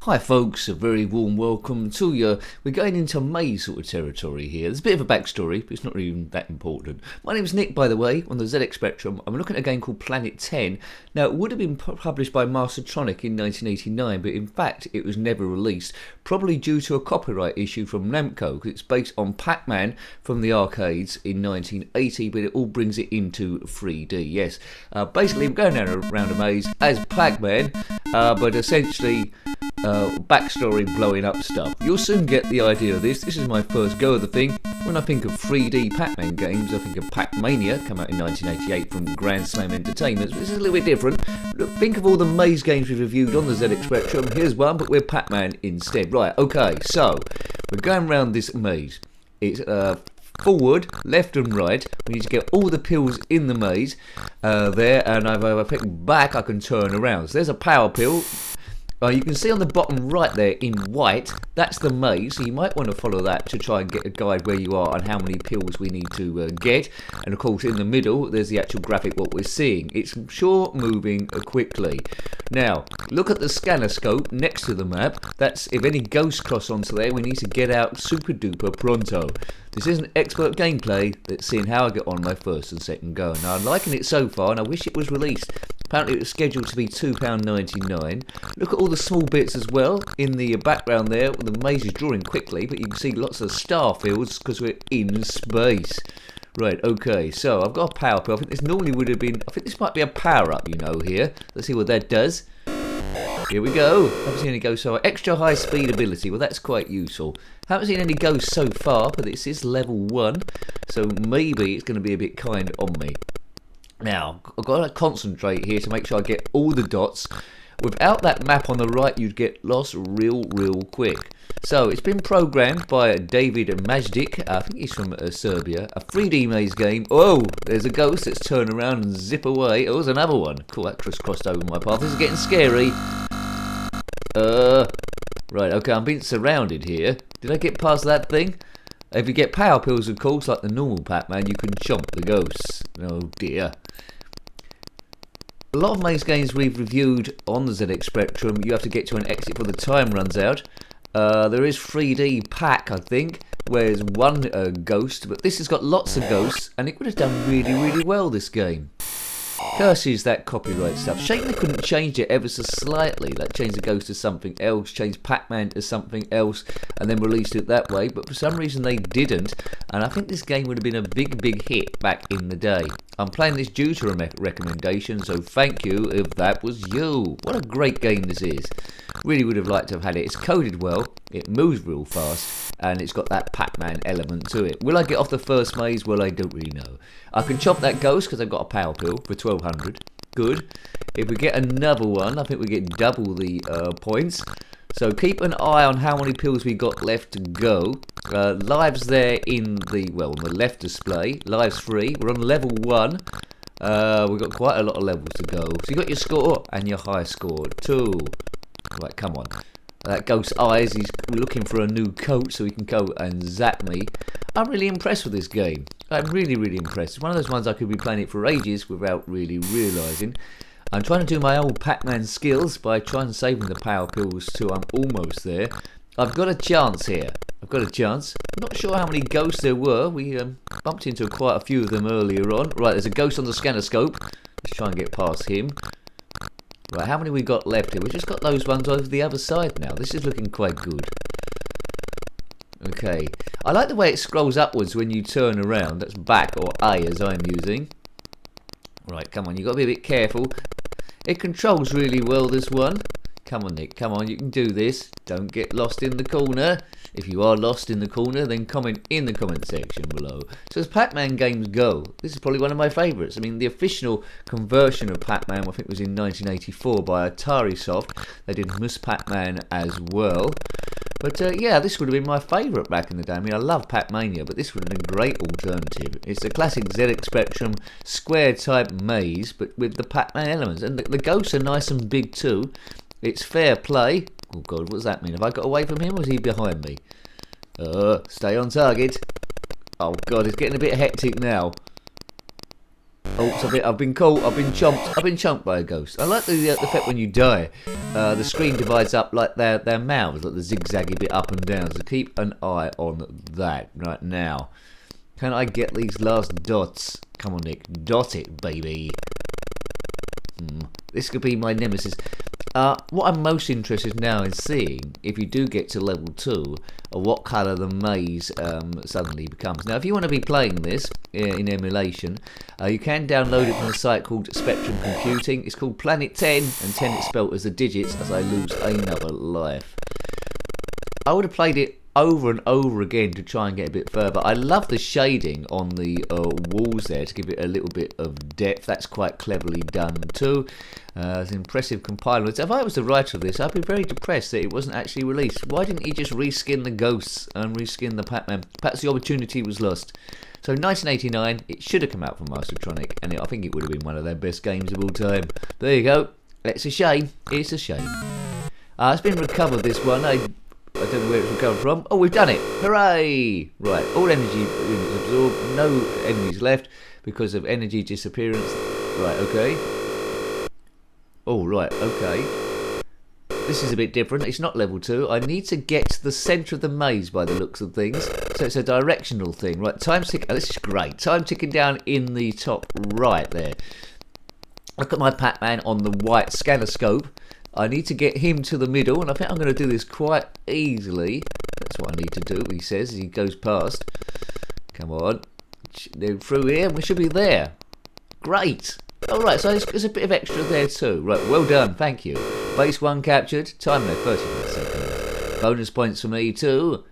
Hi folks, a very warm welcome to you. We're going into maze sort of territory here. There's a bit of a backstory, but it's not even that important. My name's Nick, by the way, on the ZX Spectrum. I'm looking at a game called Planet 10. Now, it would have been published by Mastertronic in 1989, but in fact, it was never released, probably due to a copyright issue from Namco, because it's based on Pac-Man from the arcades in 1980, but it all brings it into 3D, yes. Basically, we're going around a maze as Pac-Man, but essentially backstory blowing up stuff. You'll soon get the idea of this. This is my first go of the thing. When I think of 3D Pac-Man games, I think of Pac-Mania, come out in 1988 from Grand Slam Entertainment. This is a little bit different. Look, think of all the maze games we've reviewed on the ZX Spectrum. Here's one, but we're Pac-Man instead. Right, okay, so we're going around this maze. It's forward, left and right. We need to get all the pills in the maze there, and if I pick back, I can turn around. So there's a power pill. You can see on the bottom right there in white, that's the maze, so you might want to follow that to try and get a guide where you are and how many pills we need to get. And of course in the middle there's the actual graphic what we're seeing. It's sure moving quickly. Now look at the scanner scope next to the map. That's if any ghosts cross onto there, we need to get out super duper pronto. This isn't expert gameplay, that's seeing how I get on my first and second go. Now I'm liking it so far and I wish it was released. Apparently it was scheduled to be £2.99. Look at all the small bits as well in the background there. The maze is drawing quickly, but you can see lots of star fields because we're in space. Right, okay, so I've got a power pill. I think this normally would have been, I think this might be a power up, you know, here. Let's see what that does. Here we go. Haven't seen any ghosts so far. Extra high speed ability. Well, that's quite useful. Haven't seen any ghosts so far, but this is level 1, so maybe it's going to be a bit kind on me. Now, I've got to concentrate here to make sure I get all the dots. Without that map on the right, you'd get lost real quick. So, it's been programmed by David Majdik. I think he's from Serbia. A 3D maze game. Oh, there's a ghost. Let's turn around and zip away. Oh, there's another one. Cool, that just crossed over my path. This is getting scary. Right, okay, I'm being surrounded here. Did I get past that thing? If you get power pills, of course, like the normal Pac-Man, you can chomp the ghosts. Oh dear. A lot of maze games we've reviewed on the ZX Spectrum, you have to get to an exit before the time runs out. There is 3D Pac, I think, where there's one ghost, but this has got lots of ghosts, and it would have done really well, this game. Curses that copyright stuff. Shame they couldn't change it ever so slightly. Like change the ghost to something else, change Pac-Man to something else, and then released it that way. But for some reason they didn't, and I think this game would have been a big hit back in the day. I'm playing this due to a recommendation, so thank you if that was you. What a great game this is. Really would have liked to have had it. It's coded well, it moves real fast, and it's got that Pac-Man element to it. Will I get off the first maze? Well, I don't really know. I can chop that ghost because I've got a power pill for 1200. Good. If we get another one, I think we get double the points. So keep an eye on how many pills we got left to go. Lives there in the, well, on the left display. Lives 3. We're on level 1. We've got quite a lot of levels to go. So you got your score and your high score. 2. Right, come on. That ghost's eyes, he's looking for a new coat so he can go and zap me. I'm really impressed with this game. I'm really impressed. It's one of those ones I could be playing it for ages without really realising. I'm trying to do my old Pac-Man skills by trying saving the power pills till I'm almost there. I've got a chance here. I've got a chance. I'm not sure how many ghosts there were. We bumped into quite a few of them earlier on. Right, there's a ghost on the scanner scope. Let's try and get past him. Right, how many we got left here? We've just got those ones over the other side now. This is looking quite good. Okay. I like the way it scrolls upwards when you turn around. That's back, or A as I'm using. Right, come on. You've got to be a bit careful. It controls really well, this one. Come on, Nick. Come on, you can do this. Don't get lost in the corner. If you are lost in the corner, then comment in the comment section below. So as Pac-Man games go, this is probably one of my favourites. I mean, the official conversion of Pac-Man, I think, was in 1984 by Atari Soft. They did Mus Pac-Man as well. But yeah, this would have been my favourite back in the day. I mean, I love Pac-Mania, but this would have been a great alternative. It's a classic ZX Spectrum square-type maze, but with the Pac-Man elements. And the ghosts are nice and big too. It's fair play. Oh God, what does that mean? Have I got away from him or is he behind me? Stay on target. Oh God, it's getting a bit hectic now. Oops, I've been caught. I've been chomped. I've been chomped by a ghost. I like the fact when you die, the screen divides up like their mouths, like the zigzaggy bit up and down. So keep an eye on that right now. Can I get these last dots? Come on, Nick. Dot it, baby. This could be my nemesis. What I'm most interested now in seeing, if you do get to level 2, what colour the maze suddenly becomes. Now, if you want to be playing this in emulation, you can download it from a site called Spectrum Computing. It's called Planet 10, and 10 is spelt as the digits as I lose another life. I would have played it over and over again to try and get a bit further. I love the shading on the walls there to give it a little bit of depth. That's quite cleverly done too. It's an impressive compiler. If I was the writer of this, I'd be very depressed that it wasn't actually released. Why didn't he just reskin the ghosts and reskin the pac-man? Perhaps the opportunity was lost. So 1989, it should have come out from Mastertronic, and I think it would have been one of their best games of all time. There you go. It's a shame. It's a shame. It's been recovered, this one. I don't know where it's recovered from. Oh, we've done it! Hooray! Right, all energy absorbed, no enemies left because of energy disappearance. Right, okay. Oh, right, okay. This is a bit different. It's not level 2. I need to get to the centre of the maze by the looks of things. So it's a directional thing. Right, time ticking. Oh, this is great. Time ticking down in the top right there. Look at my pac-man on the white scanner scope. I need to get him to the middle, and I think I'm going to do this quite easily. That's what I need to do, he says as he goes past. Come on. Through here, and we should be there. Great. Alright, so there's a bit of extra there too. Right, well done, thank you. Base 1 captured. Time there, 30 seconds. Bonus points for me too.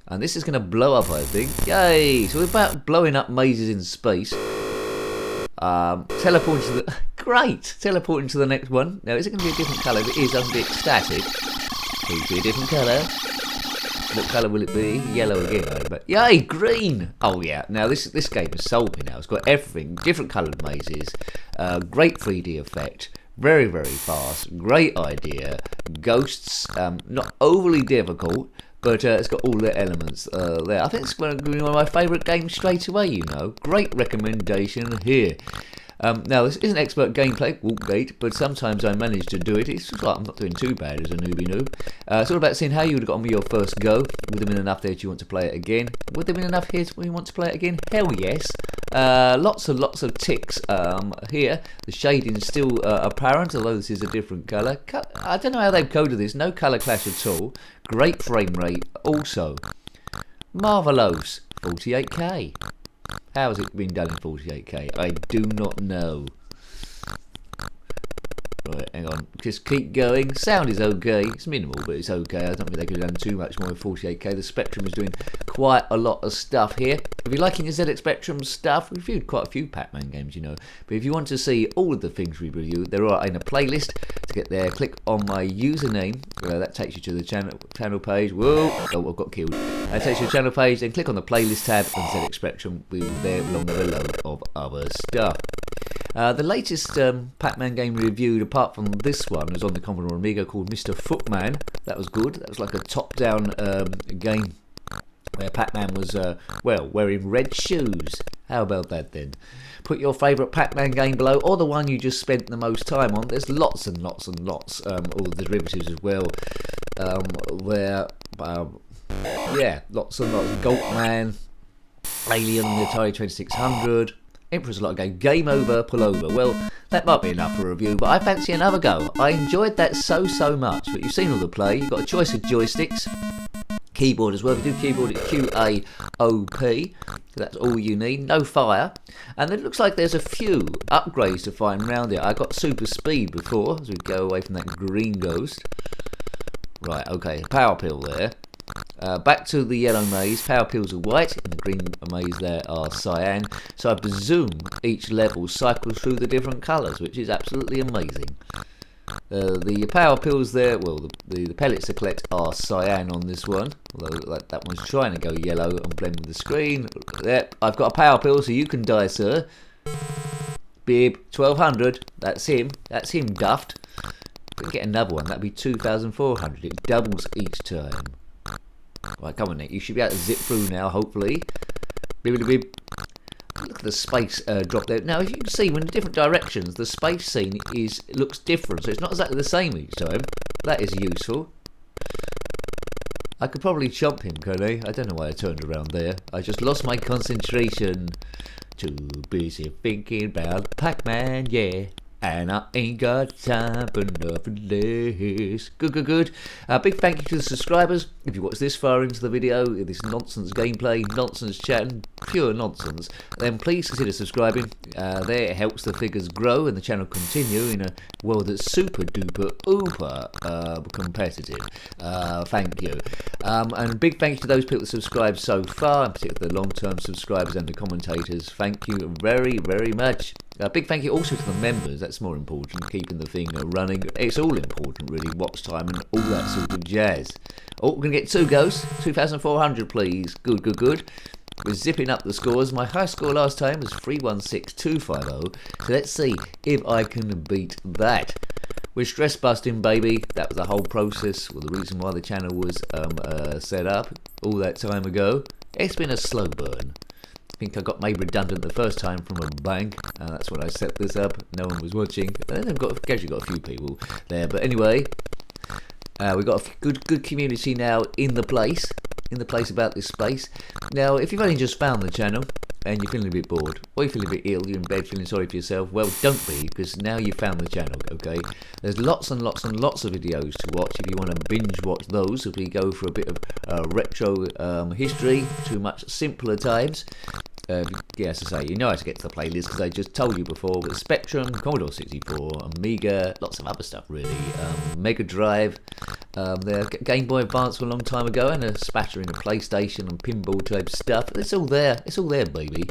And this is going to blow up, I think. Yay! So we're about blowing up mazes in space. Teleporting to the... Great! Teleporting to the next one. Now, is it going to be a different colour? If it is, I'm a bit ecstatic. Please be a different colour. What colour will it be? Yellow again, I bet. Yay! Green! Oh, yeah. Now, this game has sold me now. It's got everything. Different coloured mazes. Great 3D effect. Very, very fast. Great idea. Ghosts. Not overly difficult. But it's got all the elements there. I think it's going to be one of my favourite games straight away, you know. Great recommendation here. Now, this isn't expert gameplay, Walkgate, but sometimes I manage to do it. It's just like I'm not doing too bad as a newbie noob. It's all about seeing how you would have got on with your first go. Would there been enough there that you want to play it again? Would there been enough here where you want to play it again? Hell yes. Lots of ticks here. The shading is still apparent, although this is a different colour. I don't know how they've coded this. No colour clash at all. Great frame rate also. Marvellous. 48k. How has it been done in 48k? I do not know. Right, hang on. Just keep going. Sound is okay. It's minimal, but it's okay. I don't think they could have done too much more with 48k. The Spectrum is doing quite a lot of stuff here. If you're liking the ZX Spectrum stuff, we've reviewed quite a few Pac-Man games, you know. But if you want to see all of the things we review, there are in a playlist. To get there, click on my username. That takes you to the channel page. Whoa! Oh, I've got killed. That takes you to the channel page. Then click on the playlist tab on ZX Spectrum. We're there along with a load of other stuff. The latest Pac-Man game reviewed, apart from this one, was on the Commodore Amiga called Mr. Footman. That was good. That was like a top-down game where Pac-Man was, well, wearing red shoes. How about that then? Put your favourite Pac-Man game below, or the one you just spent the most time on. There's lots and lots and lots, all the derivatives as well, where, yeah, lots and lots. Goltman, Alien on the Atari 2600, Emperor's a lot of game over, pull over. Well, that might be enough for a review, but I fancy another go. I enjoyed that so much, but you've seen all the play. You've got a choice of joysticks. Keyboard as well. If you do keyboard, it's QAOP. That's all you need. No fire. And it looks like there's a few upgrades to find around it. I got super speed before, as we go away from that green ghost. Right, okay. Power pill there. Back to the yellow maze. Power pills are white, and the green maze there are cyan. So I presume each level cycles through the different colours, which is absolutely amazing. The power pills there, well, the pellets to collect are cyan on this one, although that one's trying to go yellow and blend with the screen. There, I've got a power pill, so you can die, sir. Bib, 1200. That's him, duffed. If we can get another one, that'd be 2400. It doubles each time. Right, come on, Nick. You should be able to zip through now, hopefully. Bib. Looks look at the space drop there. Now, if you can see, when in different directions, the space scene looks different, so it's not exactly the same each time. That is useful. I could probably chomp him, can I? I don't know why I turned around there. I just lost my concentration. Too busy thinking about Pac-Man, yeah. And I ain't got time for nothing less. Good. Big thank you to the subscribers. If you watch this far into the video, this nonsense gameplay, nonsense chatting, pure nonsense, then please consider subscribing. There it helps the figures grow and the channel continue in a world that's super duper uber competitive. Thank you. And big thank you to those people that subscribed so far, in particular the long-term subscribers and the commentators. Thank you very, very much. Big thank you also to the members. That's more important, keeping the thing running. It's all important, really, watch time and all that sort of jazz. Oh, we're going to get 2 ghosts. 2,400, please. Good. We're zipping up the scores. My high score last time was 316250. So let's see if I can beat that. We're stress busting, baby. That was the whole process, or the reason why the channel was set up all that time ago. It's been a slow burn. I think I got made redundant the first time from a bank. That's when I set this up. No one was watching. Then I've actually got a few people there. But anyway, we've got a good community now in the place about this space. Now, if you've only just found the channel and you're feeling a bit bored, or you're feeling a bit ill, you're in bed feeling sorry for yourself, well, don't be, because now you've found the channel, okay? There's lots and lots and lots of videos to watch if you want to binge watch those. If we go for a bit of retro history to much simpler times. As I say, you know how to get to the playlist because I just told you before. But Spectrum, Commodore 64, Amiga, lots of other stuff really. Mega Drive, Game Boy Advance from a long time ago, and a spattering of PlayStation and pinball type stuff. It's all there. It's all there, baby.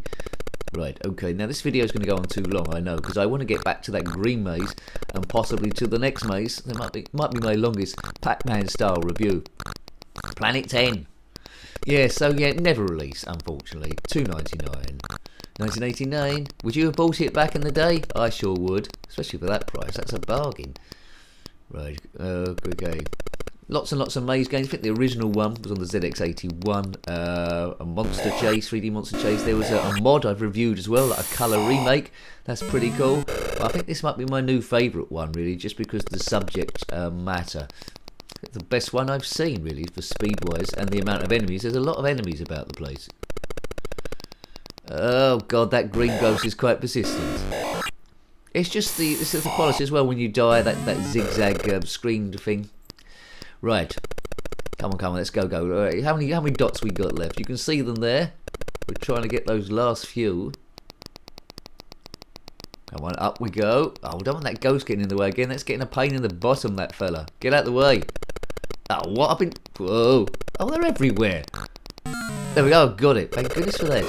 Right, okay. Now this video is going to go on too long, I know, because I want to get back to that green maze and possibly to the next maze. That might be my longest Pac-Man style review. Planet 10. Yeah, so yeah, never released, unfortunately. $2.99. 1989. Would you have bought it back in the day? I sure would, especially for that price. That's a bargain. Right, okay. Lots and lots of maze games. I think the original one was on the ZX81. A Monster Chase, 3D Monster Chase. There was a mod I've reviewed as well, like a colour remake. That's pretty cool. But I think this might be my new favourite one, really, just because the subject matter. It's the best one I've seen, really, for speed-wise and the amount of enemies. There's a lot of enemies about the place. Oh, God, that green ghost is quite persistent. It's just the quality as well when you die, that zigzag screen thing. Right. Come on, let's go. Right. How many dots we got left? You can see them there. We're trying to get those last few. Come on, up we go. Oh, we don't want that ghost getting in the way again. That's getting a pain in the bottom, that fella. Get out the way. Oh, what? I've been... Whoa. Oh, they're everywhere. There we go. Got it. Thank goodness for that.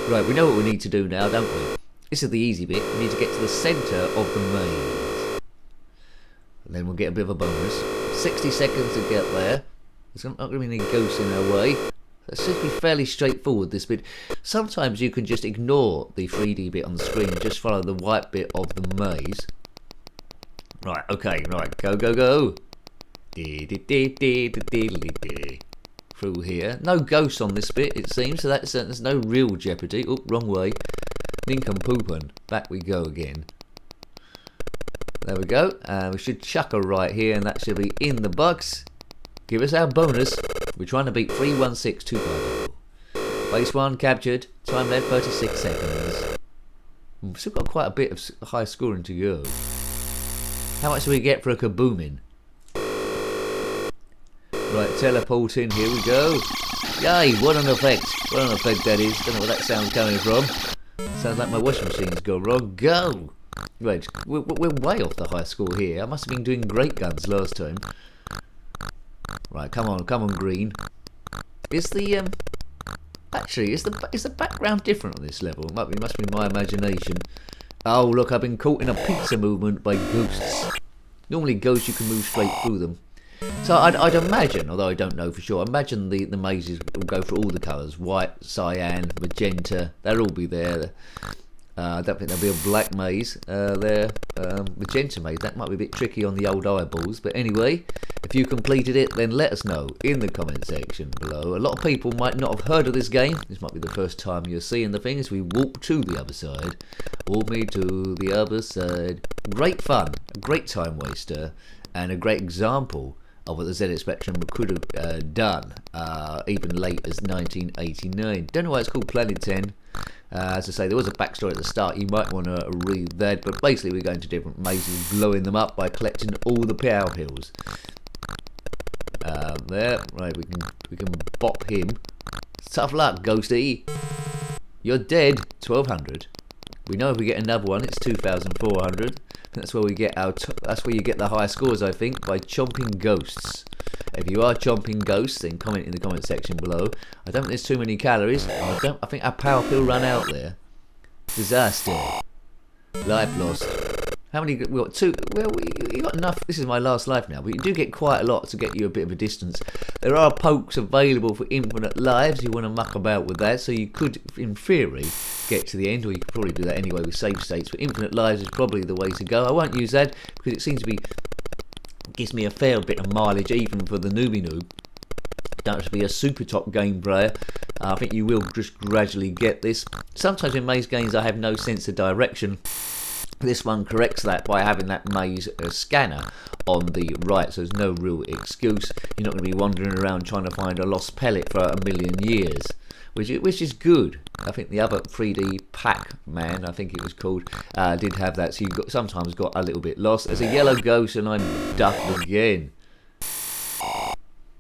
Right, we know what we need to do now, don't we? This is the easy bit. We need to get to the centre of the maze. And then we'll get a bit of a bonus. 60 seconds to get there. There's not going to be any ghosts in our way. It should be fairly straightforward, this bit. Sometimes you can just ignore the 3D bit on the screen and just follow the white bit of the maze. Right, okay, right, go. Through here. No ghosts on this bit, it seems, so there's no real jeopardy. Oh, wrong way. Nincompoopin'. Back we go again. There we go. We should chuck a right here, and that should be in the box. Give us our bonus. We're trying to beat 316250. Base 1 captured. Time left 36 seconds. We've still got quite a bit of high scoring to go. How much do we get for a kaboomin'? Right, teleporting. Here we go. Yay! What an effect! What an effect that is. Don't know where that sound's coming from. Sounds like my washing machine's gone wrong. Go! Right, we're way off the high score here. I must have been doing great guns last time. Right, come on, green. Is the actually is the background different on this level? It must be my imagination. Oh look, I've been caught in a pincer movement by ghosts. Normally ghosts you can move straight through them. So I'd imagine, although I don't know for sure, imagine the mazes will go for all the colours. White, cyan, magenta, they'll all be there. I don't think there'll be a black maze there. Magenta maze, that might be a bit tricky on the old eyeballs. But anyway, If you completed it, then let us know in the comment section below. A lot of people might not have heard of this game. This might be the first time you're seeing the thing as we walk to the other side. Walk me to the other side. Great fun, a great time waster, and a great example of what the ZX Spectrum could have done, even late as 1989. Don't know why it's called Planet 10. As I say, there was a backstory at the start. You might want to read that, but basically we're going to different mazes, blowing them up by collecting all the power pills. There, right, we can bop him. Tough luck, Ghosty. You're dead. 1200. We know if we get another one, it's 2400. That's where we get that's where you get the high scores, I think, by chomping ghosts. If you are chomping ghosts, then comment in the comment section below. I don't think there's too many calories. I think our power pill run out there. Disaster. Life lost. How many? We got two. Well, you got enough. This is my last life now, but you do get quite a lot to get you a bit of a distance. There are pokes available for infinite lives. You want to muck about with that, so you could, in theory, get to the end, or you could probably do that anyway with save states. But infinite lives is probably the way to go. I won't use that because it seems to be gives me a fair bit of mileage, even for the newbie noob. Don't have to be a super top game player. I think you will just gradually get this. Sometimes in maze games, I have no sense of direction. This one corrects that by having that maze scanner on the right, so there's no real excuse. You're not going to be wandering around trying to find a lost pellet for a million years, which is good. I think the other 3D pac-man, I think it was called, did have that, so you sometimes got a little bit lost. There's a yellow ghost and I'm ducked again.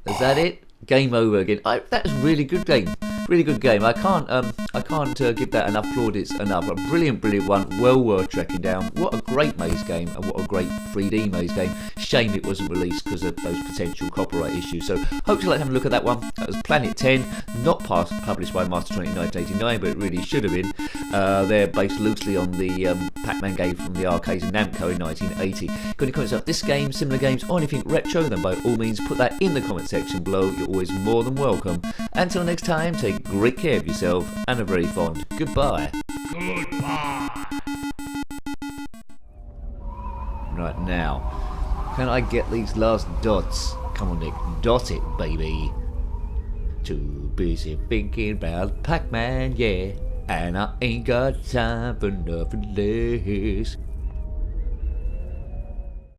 Is that it? Game over again. That's a really good game. Really good game. I can't give that enough plaudits enough. A brilliant one. Well worth tracking down. What a great maze game, and what a great 3D maze game. Shame it wasn't released because of those potential copyright issues. So hope you like having a look at that one. That was Planet 10, not published by Master 1989, but it really should have been. They're based loosely on the Pac-Man game from the arcades in Namco in 1980. Got any comments about this game, similar games, or anything retro? Then by all means put that in the comment section below. You're always more than welcome. Until next time, take great care of yourself and a very fond goodbye. Goodbye. Right now, can I get these last dots? Come on, Nick, dot it, baby. Too busy thinking about Pac-Man, yeah, and I ain't got time for nothing less.